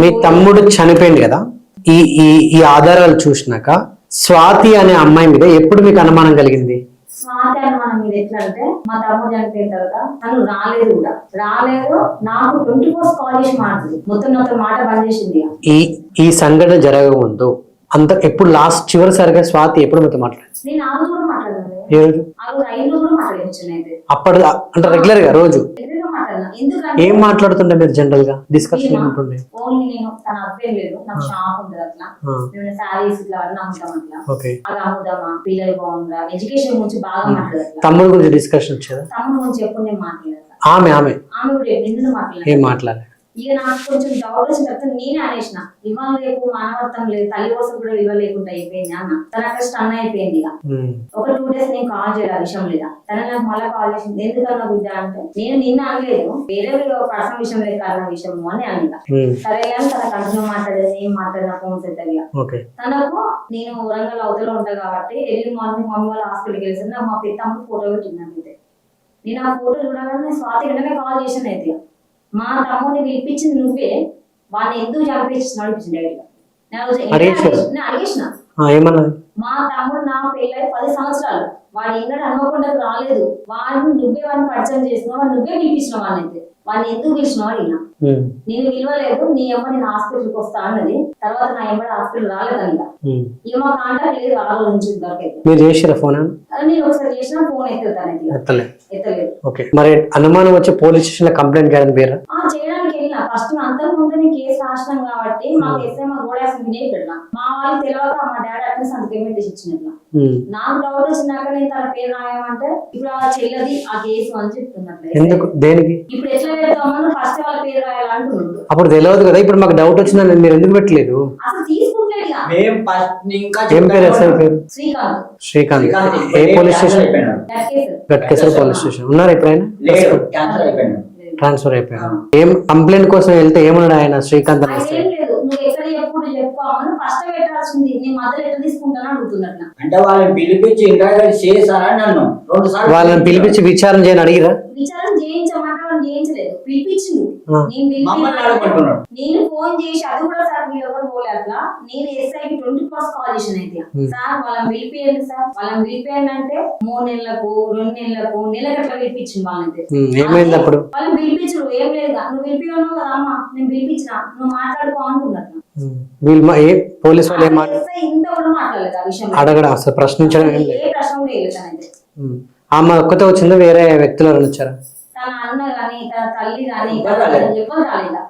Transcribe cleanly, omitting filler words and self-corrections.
మీ తమ్ముడు చనిపోయింది కదా, ఈ ఈ ఈ ఆధారాలు చూసినాక స్వాతి అనే అమ్మాయి మీద ఎప్పుడు మీకు అనుమానం కలిగింది? స్వాతి అనుమానం మీద ఎట్లా అంటే, మా తమ్ముడు చనిపోయిన తర్వాత తను రాలేదు కూడా రాలేదు. నాకు 24 కాల్ చేసి మాట్లాడింది, మొత్తం నాతో మాట బంద్ చేసింది. ఈ సంఘటన జరగకముందు అంత ఎప్పుడు లాస్ట్ చివరిసారిగా స్వాతి ఎప్పుడు మీతో మాట్లాడింది? నేను ఆ రోజు కూడా మాట్లాడలేదు, ఏ రోజు? ఆ రోజు 5 రోజులు కూడా మాట్లాడచ్చు. అయితే అప్పుడు అంటే రెగ్యులర్ గా రోజు మాట్లాడినా. ఎందుకంటే ఏం మాట్లాడుతుండే మీరు జనరల్ గా డిస్కషన్ ఏముంటుండే? ఓన్లీ నేను తన అబ్బాయి లేదు, నాకు షాప్ ఉంటుంది అట్లా, మేము శారీస్ ఇట్లా అన్నీ అమ్ముతాం అట్లా, అది అమ్ముదామా, పిల్లలు బాగుందా, ఎడ్యుకేషన్ గురించి బాగా మాట్లాడతాం. తమ్ముడు గురించి డిస్కషన్ వచ్చేదా? తమ్ముడు గురించి ఎప్పుడు నేను మాట్లాడతా. ఆమె కూడా ఎందుకు మాట్లాడలేదు, ఏం మాట్లాడలేదు. ఇక నాకు కొంచెం డౌట్ వచ్చిన తర్వాత నేనే అనేసిన, ఇవాళ రేపు మానవత్వం లేదు, తల్లి కోసం కూడా విలువ లేకుండా అయిపోయింది అన్న. తన అక్కడ స్టన్ అయిపోయింది. ఇక ఒక 2 డేస్ నేను కాల్ చేయాలి ఆ విషయం లేదా, తన నాకు మళ్ళీ కాల్ చేసింది. ఎందుకన్నా బిడ్డ అంటే, నేను నిన్న అనలేదు, వేరే పర్సనల్ విషయం లేదు కారణం విషయం అని అనిగా. సరే కానీ తన కంటిన్యూ మాట్లాడేది, ఏం మాట్లాడిన ఫోన్స్ అయితే తనకు నేను వరంగల్ అవతల ఉంటా కాబట్టి ఎర్లీ మార్నింగ్ మమ్మీ వాళ్ళ హాస్పిటల్కి వెళ్ళి నాకు మా పెద్దమ్మ ఫోటో పెట్టింది. నేను ఆ ఫోటో చూడగానే స్వాతి వెంటనే కాల్ చేసాను. అయితే మా తమ్ముడిని పిలిపించింది నువ్వే, వాడిని ఎందుకు చంపించిన అనిపించింది డైరెక్ట్గా. నేను అడిగేసిన, మా తమ్ముడు నా పెళ్ళై 10 సంవత్సరాలు, వాడు ఎన్నడూ అనుకోకుండా రాలేదు, వాడిని నువ్వే వాడిని పరిచయం చేసినావు, వాడిని నువ్వే పిలిపించినావు, వాడిని అయితే వాడిని ఎందుకు పిలిచినావు అడిగినా. నేను విలువలేదు, నీ అమ్మ నేను హాస్పిటల్కి వస్తా అన్నది. తర్వాత నా అమ్మ హాస్పిటల్ రాలేదనిగా, ఇక మా కాంటాక్ట్ లేదు ఆ రోజు నుంచి దొరకైతే. నేను ఒకసారి చేసిన ఫోన్ ఎత్తలేదు. మరి అనుమానం వచ్చి పోలీస్ స్టేషన్ లో కంప్లైంట్ చేయడానికి వెళ్ళిన. ఫస్ట్ అంతకు ముందు నేను కేసు రాసినాం కాబట్టి మాకు ఎస్ఐ మా గోడాసం పెట్టినా, మా వాళ్ళు తెలియక మా డాడీ అట్లా సంతకం పెట్టి ఇచ్చినట్లా. నాకు డౌట్ వచ్చినాక నేను తన పేరు రాయమంటే ఇప్పుడు ఆ చెల్లది ఆ కేసు అని చెప్తున్నట్లు. దేనికి ఇప్పుడు ఎట్లా పెడతామని ఫస్ట్ వాళ్ళ పేరు రాయాలంటున్నాడు. అప్పుడు తెలియదు కదా, ఇప్పుడు మాకు డౌట్ వచ్చిందని మీరు ఎందుకు పెట్టలేదు? అసలు తీసుకుంటలేడు. శ్రీకాంత్ ఏ police station? Ghatkesar police station. ఉన్నారు ఎప్పుడైనా? ట్రాన్స్ఫర్ అయిపోయారు. ఏం కంప్లైంట్ కోసం వెళ్తే ఏమన్నాడు ఆయన శ్రీకాంత్? అంటే వాళ్ళని పిలిపించి ఇంటర్వ్యూ చేశారని నన్ను 2 సార్లు వాళ్ళని పిలిపించి విచారణ చేయని అడిగిరా? విచారణ చేయించమంటే వాళ్ళు చేయించలేదు, పిలిపించిండు. నేను ఫోన్ చేసి అది కూడా సార్ మీరు ఎవరు పోలే అట్లా, నేను ఎస్ఐకి 24 కాల్ చేసిన. అయితే సార్ వాళ్ళని పిలిపియండి సార్, వాళ్ళని పిలిపియండి అంటే 3 నెలలకు 2 నెలలకు నెలకు అట్లా పిలిపించింది వాళ్ళైతే. ఏమైంది అప్పుడు? వాళ్ళని పిలిపించరు, ఏం లేదు నువ్వు పిలిపిన్నావు కదా అమ్మా, నేను పిలిపించిన, నువ్వు మాట్లాడుకో అంటున్నట్లు. పోలీసు వాళ్ళు ఇంత కూడా మాట్లాడలేదు ఆ విషయం, అడగడం అసలు ప్రశ్నించడం ఏ ప్రశ్న కూడా లేదు. ఆమె ఒక్కతే వచ్చిందా, వేరే వ్యక్తులు వచ్చారా? తన అన్న గాని తన తల్లి గాని ఎవరు రాలేదా?